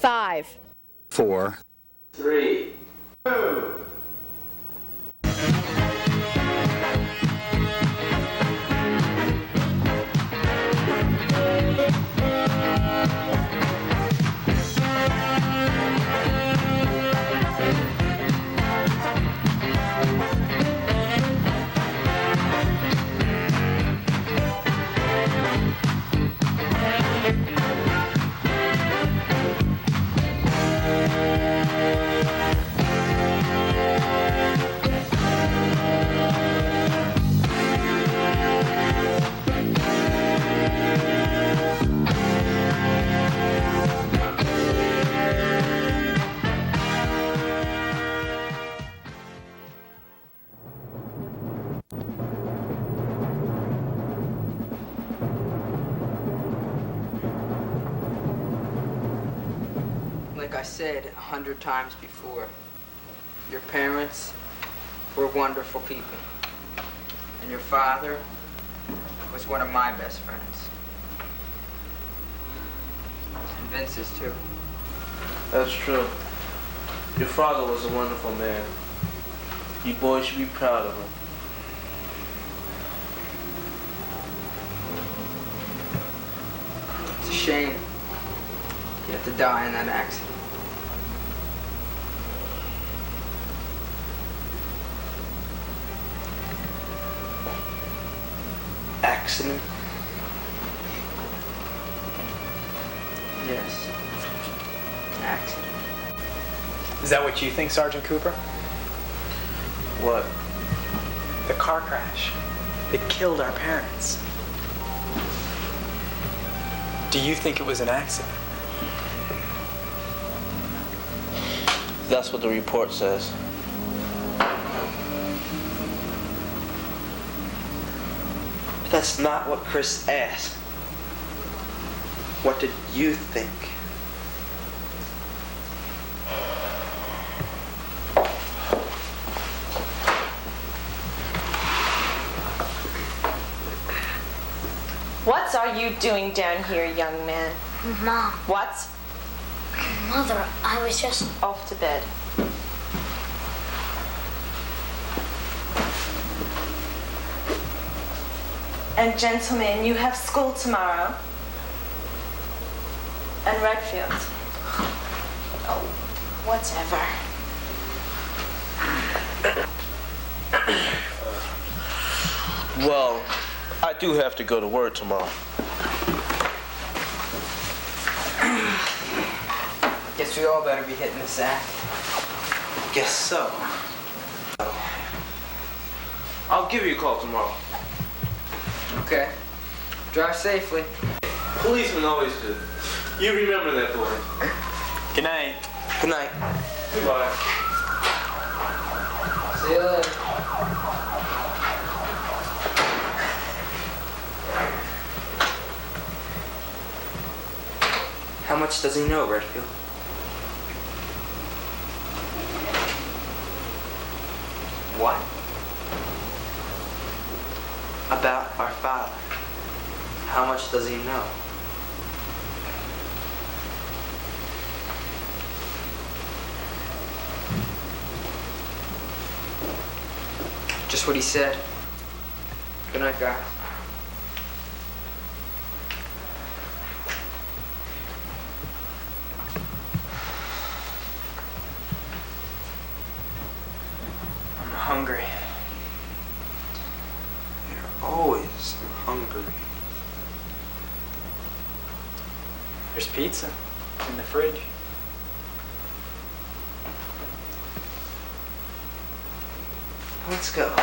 5, 4, 3, 2. Like I said 100 times before, your parents were wonderful people. And your father was one of my best friends. And Vince's too. That's true. Your father was a wonderful man. You boys should be proud of him. It's a shame you had to die in that accident. Accident? Yes. Accident. Is that what you think, Sergeant Cooper? What? The car crash that killed our parents. Do you think it was an accident? That's what the report says. But that's not what Chris asked. What did you think? What are you doing down here, young man? Mom. What? Mother, I was just... Off to bed. And gentlemen, you have school tomorrow. And Redfield. Oh, whatever. Well, I do have to go to work tomorrow. Guess we all better be hitting the sack. Guess so. I'll give you a call tomorrow. Okay. Drive safely. Policemen always do. You remember that, boy. Good night. Good night. Goodbye. See you later. How much does he know, Redfield? What? About our father. How much does he know? Just what he said. Good night, guys. I'm hungry. You're always hungry. There's pizza in the fridge. Let's go.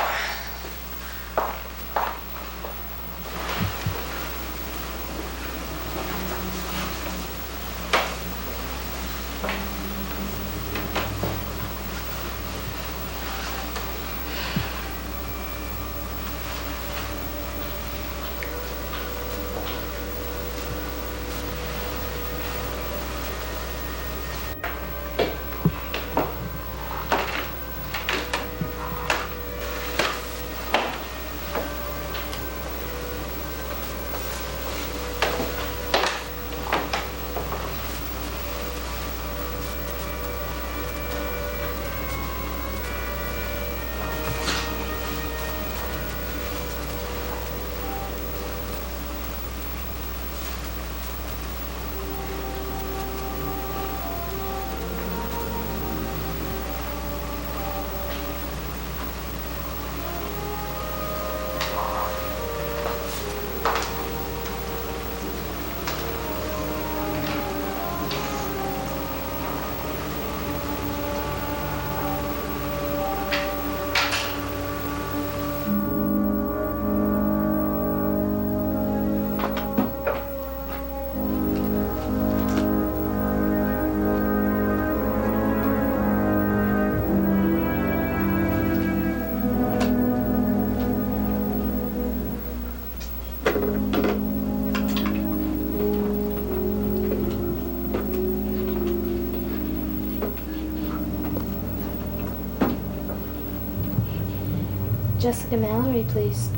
Jessica Mallory, please.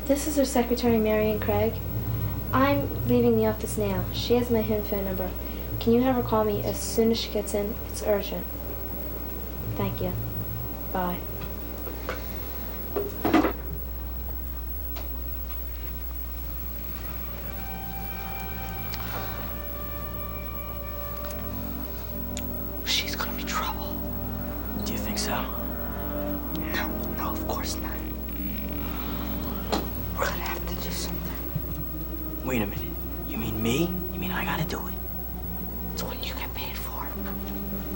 This is her secretary, Marion Craig. I'm leaving the office now. She has my home phone number. Can you have her call me as soon as she gets in? It's urgent. Thank you. Bye. She's gonna be trouble. Do you think so? No, of course not. We're gonna have to do something. Wait a minute. You mean me? You mean I gotta do it? It's what you get paid for.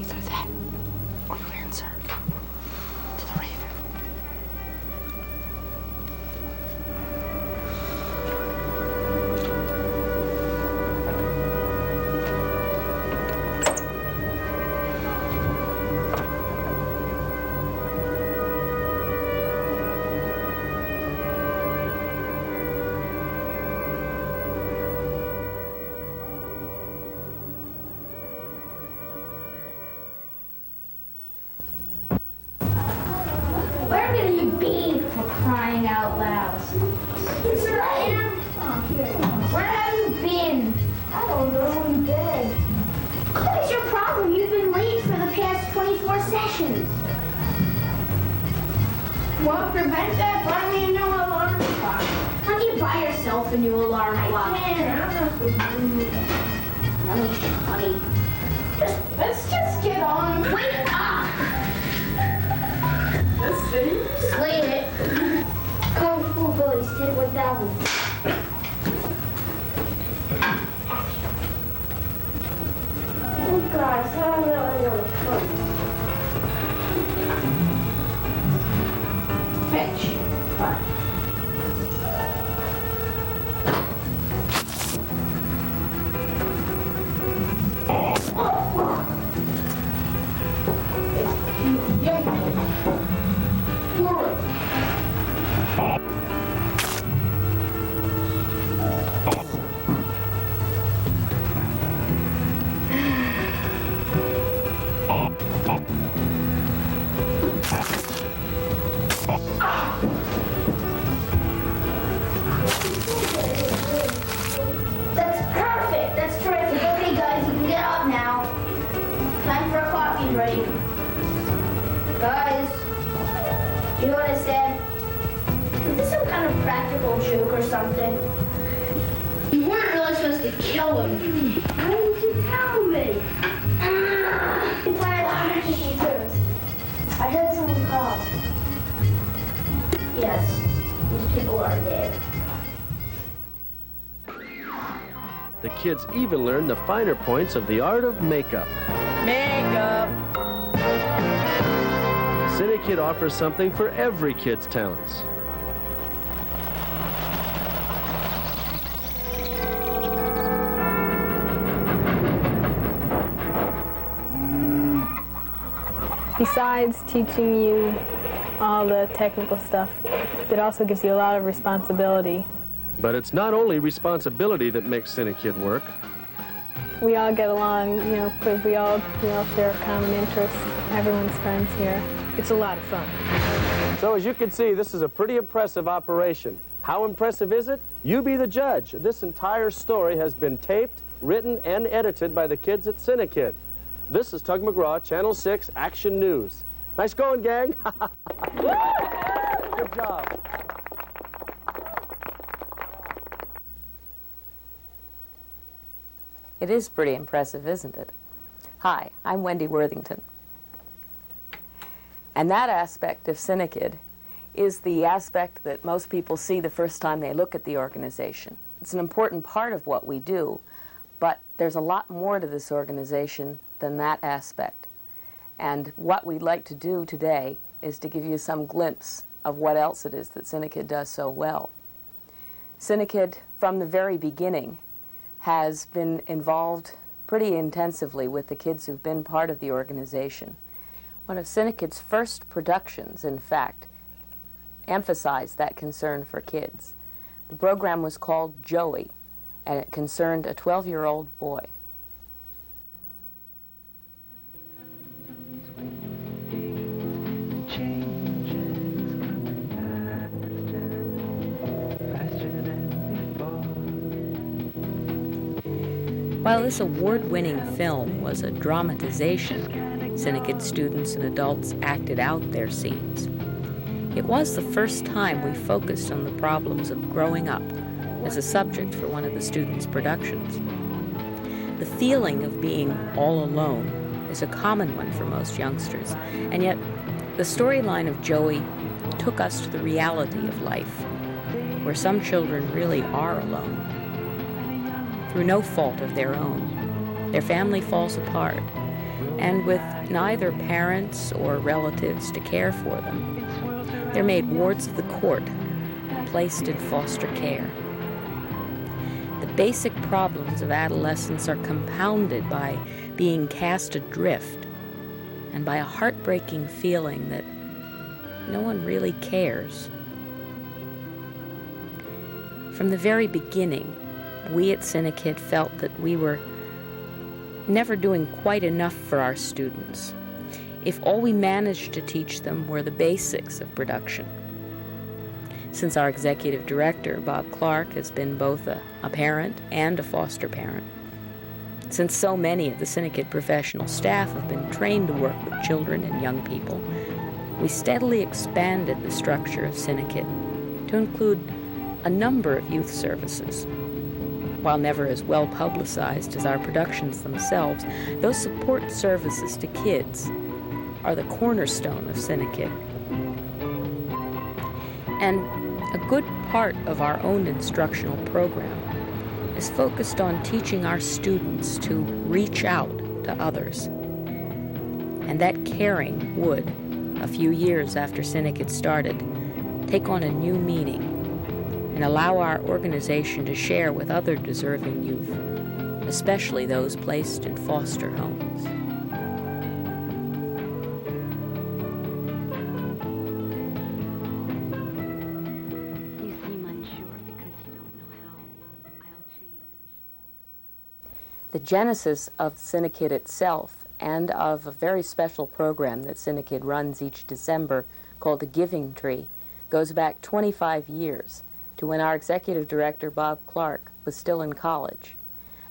Either that, or you answer to the Raven. Where could you be for crying out loud? It's right. Where have you been? I don't know. In bed. What is your problem? You've been late for the past 24 sessions. Well, prevent that, buy me a new alarm clock. How do you buy yourself a new alarm clock? I can't. Honey. Let's just get on. Wake up! Slate it. Kung Fu Billy's take 1,000. Oh guys, I don't really want to come. Fetch. Fine. That's perfect. That's terrific. Okay, guys, you can get up now. Time for a coffee break. Guys, you know what I said? Is this some kind of practical joke or something? You weren't really supposed to kill him. Why didn't you tell me? I'm tired of kicking turns. I heard someone call. Yes, these people are dead. The kids even learn the finer points of the art of makeup. Makeup. CINEKYD offers something for every kid's talents. Besides teaching you all the technical stuff, it also gives you a lot of responsibility. But it's not only responsibility that makes CINEKYD work. We all get along, because we all share common interests. Everyone's friends here. It's a lot of fun. So as you can see, this is a pretty impressive operation. How impressive is it? You be the judge. This entire story has been taped, written, and edited by the kids at CINEKYD. This is Tug McGraw, Channel 6 Action News. Nice going, gang. Good job. It is pretty impressive, isn't it? Hi, I'm Wendy Worthington. And that aspect of CINEKYD is the aspect that most people see the first time they look at the organization. It's an important part of what we do, but there's a lot more to this organization than that aspect. And what we'd like to do today is to give you some glimpse of what else it is that CINEKYD does so well. CINEKYD, from the very beginning, has been involved pretty intensively with the kids who've been part of the organization. One of CINEKYD's first productions, in fact, emphasized that concern for kids. The program was called Joey, and it concerned a 12-year-old boy. Change. While this award-winning film was a dramatization, CINEKYD students and adults acted out their scenes. It was the first time we focused on the problems of growing up as a subject for one of the students' productions. The feeling of being all alone is a common one for most youngsters, and yet the storyline of Joey took us to the reality of life, where some children really are alone. Through no fault of their own, their family falls apart, and with neither parents or relatives to care for them, they're made wards of the court and placed in foster care. The basic problems of adolescence are compounded by being cast adrift and by a heartbreaking feeling that no one really cares. From the very beginning, we at CINEKYD felt that we were never doing quite enough for our students, if all we managed to teach them were the basics of production. Since our executive director, Bob Clark, has been both a parent and a foster parent, since so many of the CINEKYD professional staff have been trained to work with children and young people, we steadily expanded the structure of CINEKYD to include a number of youth services. While never as well publicized as our productions themselves, those support services to kids are the cornerstone of CINEKYD. And a good part of our own instructional program is focused on teaching our students to reach out to others. And that caring would, a few years after CINEKYD started, take on a new meaning and allow our organization to share with other deserving youth, especially those placed in foster homes. You seem unsure because you don't know how I'll change. The genesis of CINEKYD itself and of a very special program that CINEKYD runs each December called The Giving Tree goes back 25 years to when our executive director, Bob Clark, was still in college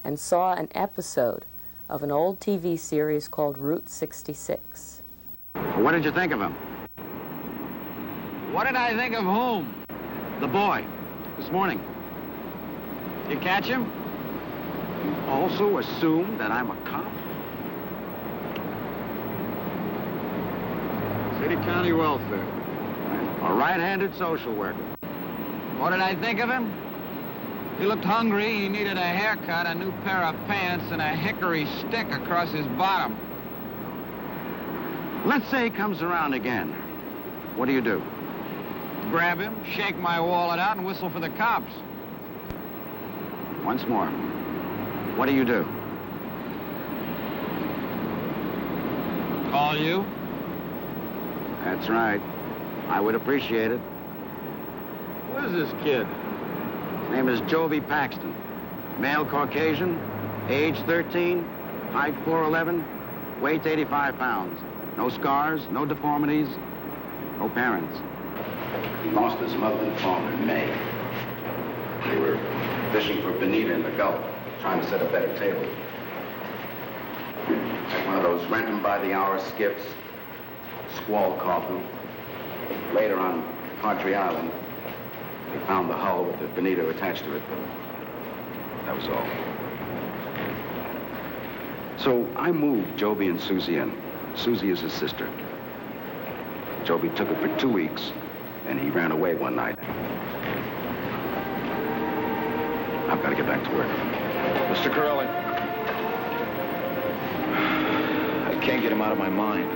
and saw an episode of an old TV series called Route 66. What did you think of him? What did I think of whom? The boy, this morning. You catch him? You also assume that I'm a cop? City County Welfare. A right-handed social worker. What did I think of him? He looked hungry, he needed a haircut, a new pair of pants, and a hickory stick across his bottom. Let's say he comes around again. What do you do? Grab him, shake my wallet out, and whistle for the cops. Once more. What do you do? Call you? That's right. I would appreciate it. Who is this kid? His name is Joby Paxton. Male Caucasian, age 13, height 4'11", weight 85 pounds. No scars, no deformities, no parents. He lost his mother and father in May. They were fishing for bonita in the Gulf, trying to set a better table. Like one of those rent-them-by-the-hour skiffs, squall caught them. Later on Partry Island, they found the hull with the bonita attached to it, but that was all. So I moved Joby and Susie in. Susie is his sister. Joby took her for 2 weeks, and he ran away one night. I've got to get back to work. Mr. Corelli, I can't get him out of my mind.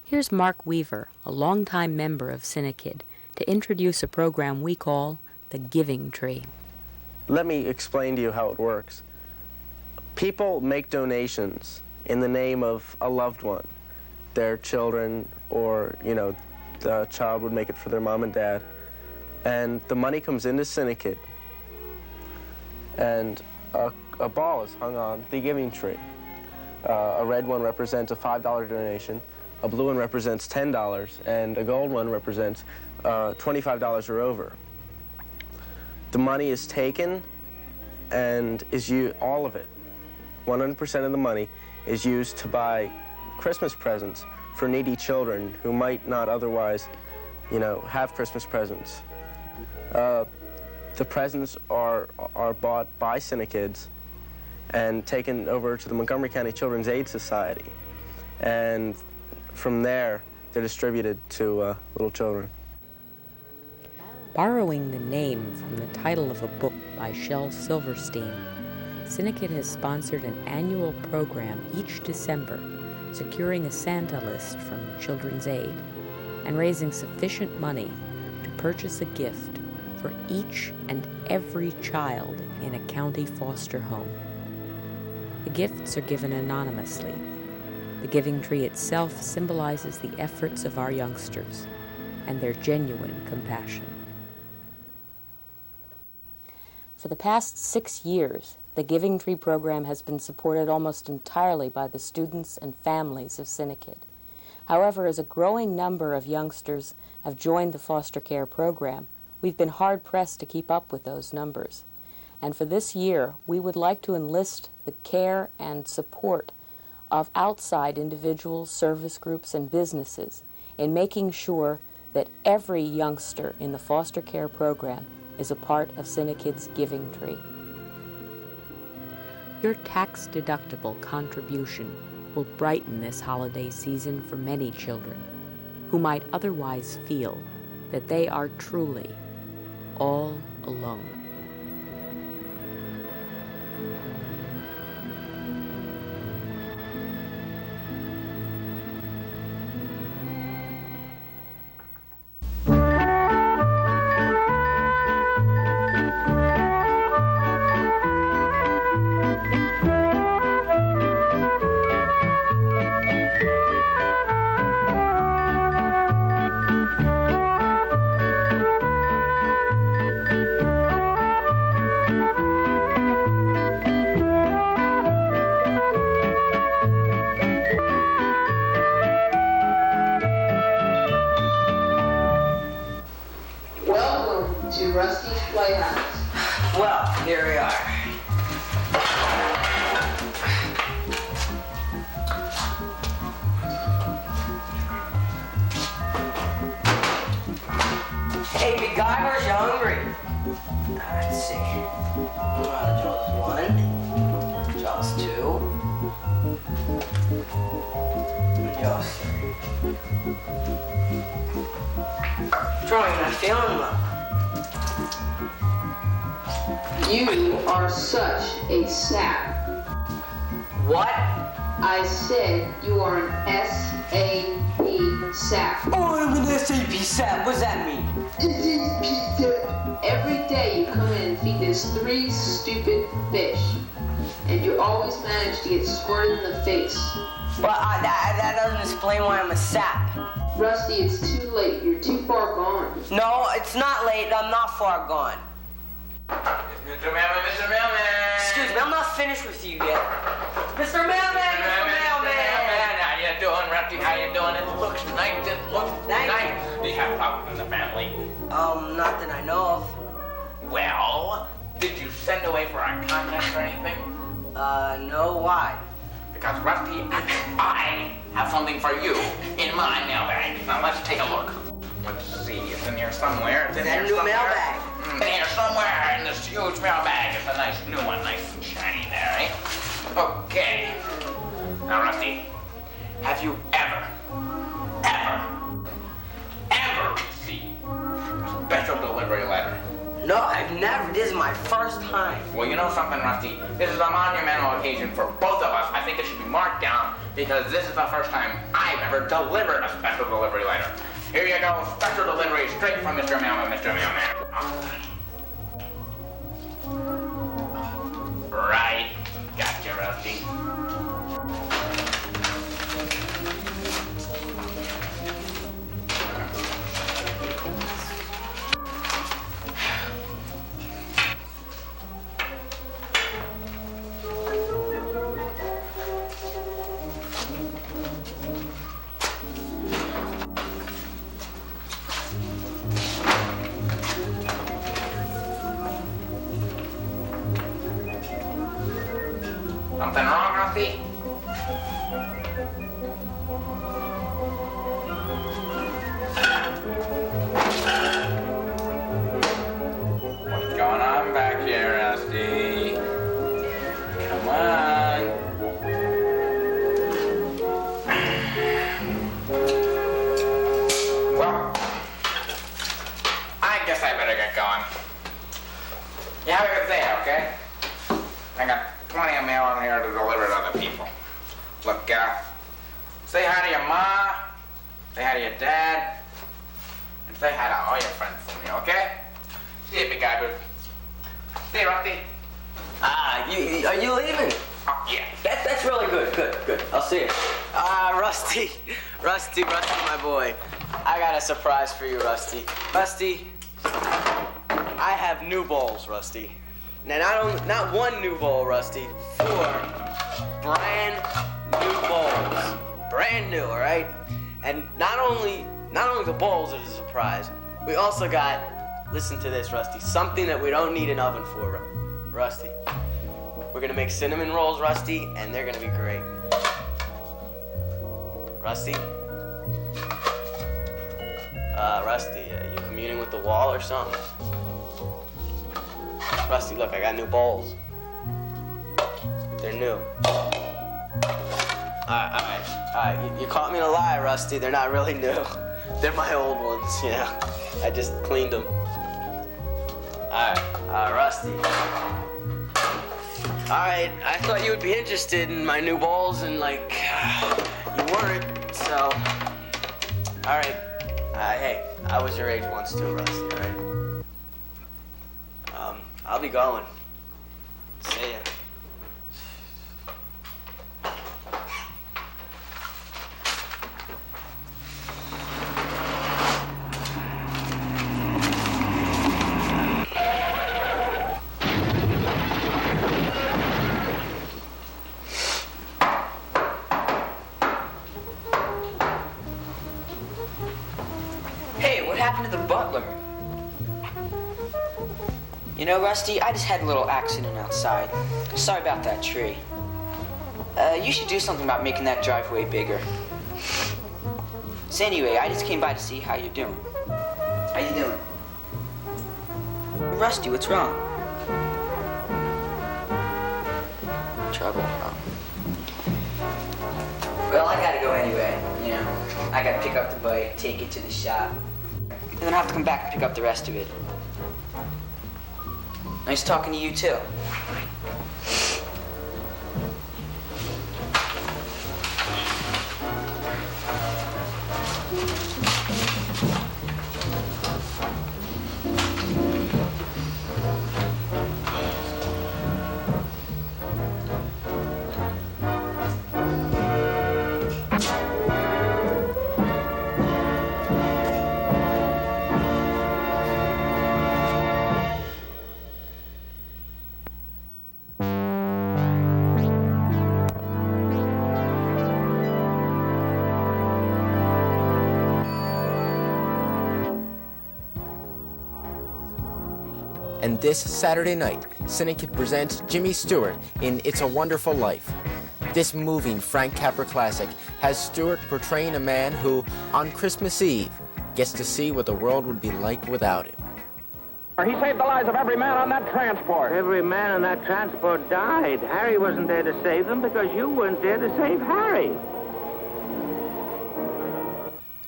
Here's Mark Weaver, a longtime member of CINEKYD, to introduce a program we call the Giving Tree. Let me explain to you how it works. People make donations in the name of a loved one, their children, or, the child would make it for their mom and dad. And the money comes into CINEKYD, and a ball is hung on the giving tree. A red one represents a $5 donation, a blue one represents $10, and a gold one represents $25 or over. The money is taken and is used, all of it, 100% of the money is used to buy Christmas presents for needy children who might not otherwise, have Christmas presents. The presents are bought by CINEKYDs and taken over to the Montgomery County Children's Aid Society. And from there, they're distributed to little children. Borrowing the name from the title of a book by Shel Silverstein, CINEKYD has sponsored an annual program each December, securing a Santa list from Children's Aid and raising sufficient money to purchase a gift for each and every child in a county foster home. The gifts are given anonymously. The Giving Tree itself symbolizes the efforts of our youngsters and their genuine compassion. For the past 6 years, the Giving Tree program has been supported almost entirely by the students and families of CINEKYD. However, as a growing number of youngsters have joined the foster care program, we've been hard-pressed to keep up with those numbers. And for this year, we would like to enlist the care and support of outside individuals, service groups, and businesses in making sure that every youngster in the foster care program is a part of CINEKYD's Giving Tree. Your tax-deductible contribution will brighten this holiday season for many children who might otherwise feel that they are truly all alone. Well, here we are. Hey, big guy, where's you hungry? Let's see. Jaws 1, Jaws 2, and Jaws 3. What's wrong? You're not feeling well. You are such a sap. What? I said you are an S-A-P sap. Oh, I'm an SAP sap. What does that mean? SAP sap. Every day you come in and feed this 3 stupid fish, and you always manage to get squirted in the face. Well, that doesn't explain why I'm a sap. Rusty, it's too late. You're too far gone. No, it's not late. I'm not far gone. Mr. Mailman, Mr. Mailman! Excuse me, I'm not finished with you yet. Mr. Mailman, Mr. Mailman! How you doing, Rusty? How you doing? It looks nice. It looks nice. Do you have problems in the family? Not that I know of. Well, did you send away for a contest or anything? No, why? Because, Rusty, I have something for you in my mailbag. Now, let's take a look. Let's see, it's in here somewhere. It's in here new somewhere. Mailbag. In here somewhere in this huge mailbag. It's a nice new one, nice and shiny there, eh? Okay. Now, Rusty, have you ever received a special delivery letter? No, I've never. This is my first time. Well, you know something, Rusty? This is a monumental occasion for both of us. I think it should be marked down because this is the first time I've never delivered a special delivery letter. Here you go, special delivery straight from Mr. Mailman, Mr. Mailman. Right. Gotcha, Rusty. Something wrong, Rusty? What's going on back here, Rusty? Come on. Well, I guess I better get going. You have a good day, okay? I got plenty of mail in here to deliver to other people. Look, say hi to your ma, say hi to your dad, and say hi to all your friends for me, okay? See you, big guy, boo. See you, Rusty. Are you leaving? Oh, yeah. That's really good. Good. I'll see you. Rusty, my boy. I got a surprise for you, Rusty. Rusty, I have new balls, Rusty. Now, not one new ball, Rusty. 4 brand new balls. Brand new, all right? And not only the balls are a surprise, we also got, listen to this, Rusty, something that we don't need an oven for, Rusty. We're gonna make cinnamon rolls, Rusty, and they're gonna be great. Rusty? Rusty, are you communing with the wall or something? Rusty, look, I got new bowls. They're new. Alright. You caught me in a lie, Rusty. They're not really new. They're my old ones, yeah. I just cleaned them. Alright, Rusty. Alright, I thought you would be interested in my new bowls, and like, you weren't, so. Alright. Hey, I was your age once too, Rusty, alright? I'll be going. See ya. Hey, what happened to the butler? You know, Rusty, I just had a little accident outside. Sorry about that tree. You should do something about making that driveway bigger. So anyway, I just came by to see how you're doing. How you doing? Rusty, what's wrong? Trouble, huh? Well, I gotta go anyway, you know. I gotta pick up the bike, take it to the shop, and then I'll have to come back and pick up the rest of it. Nice talking to you, too. And this Saturday night, CINEKYD presents Jimmy Stewart in It's a Wonderful Life. This moving Frank Capra classic has Stewart portraying a man who, on Christmas Eve, gets to see what the world would be like without him. He saved the lives of every man on that transport. Every man on that transport died. Harry wasn't there to save them because you weren't there to save Harry.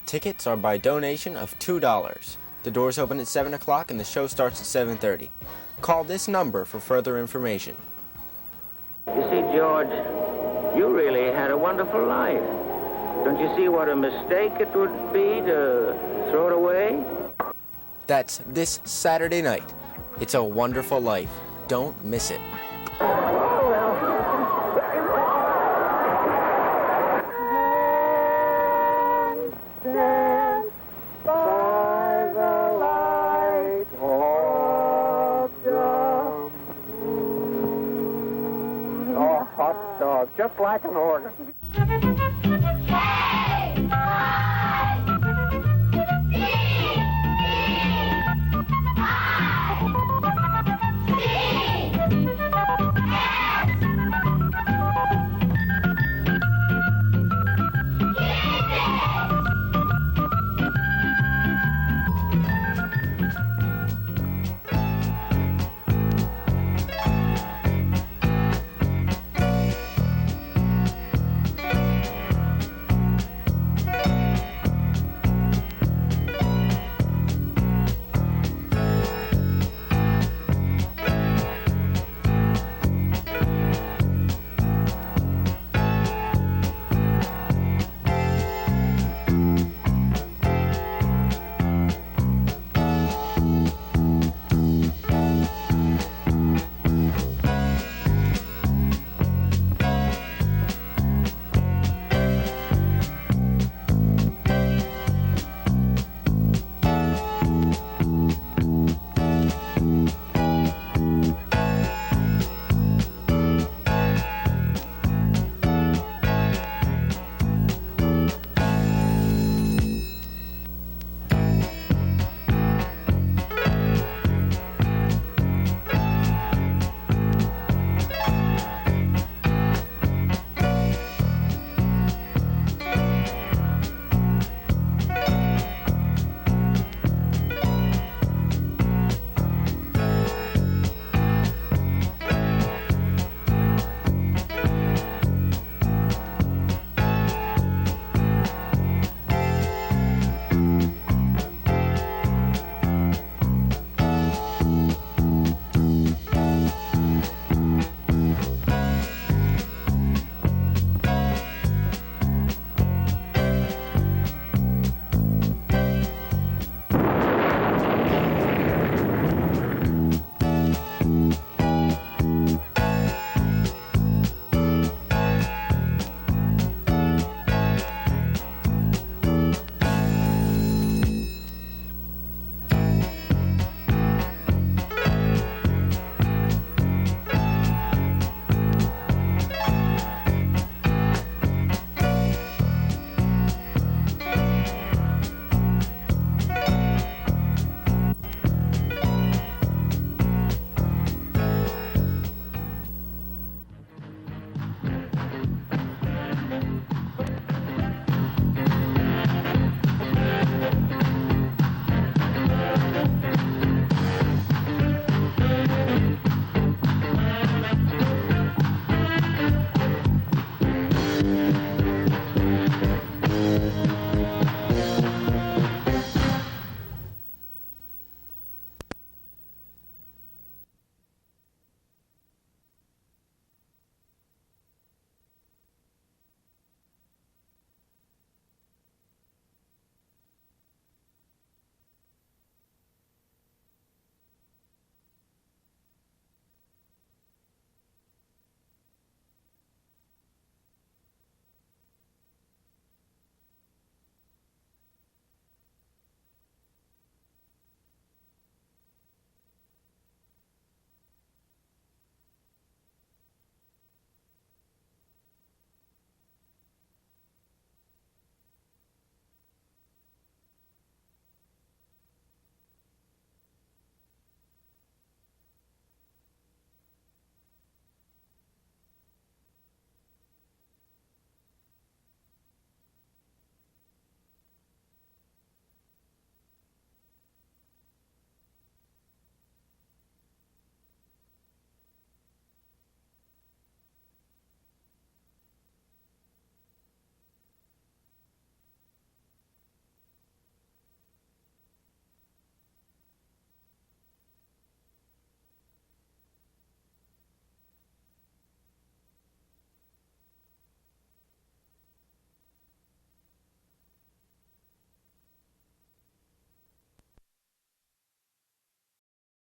Tickets are by donation of $2. The doors open at 7 o'clock and the show starts at 7:30. Call this number for further information. You see, George, you really had a wonderful life. Don't you see what a mistake it would be to throw it away? That's this Saturday night. It's a Wonderful Life. Don't miss it. Oh, hot dog, just like an organ.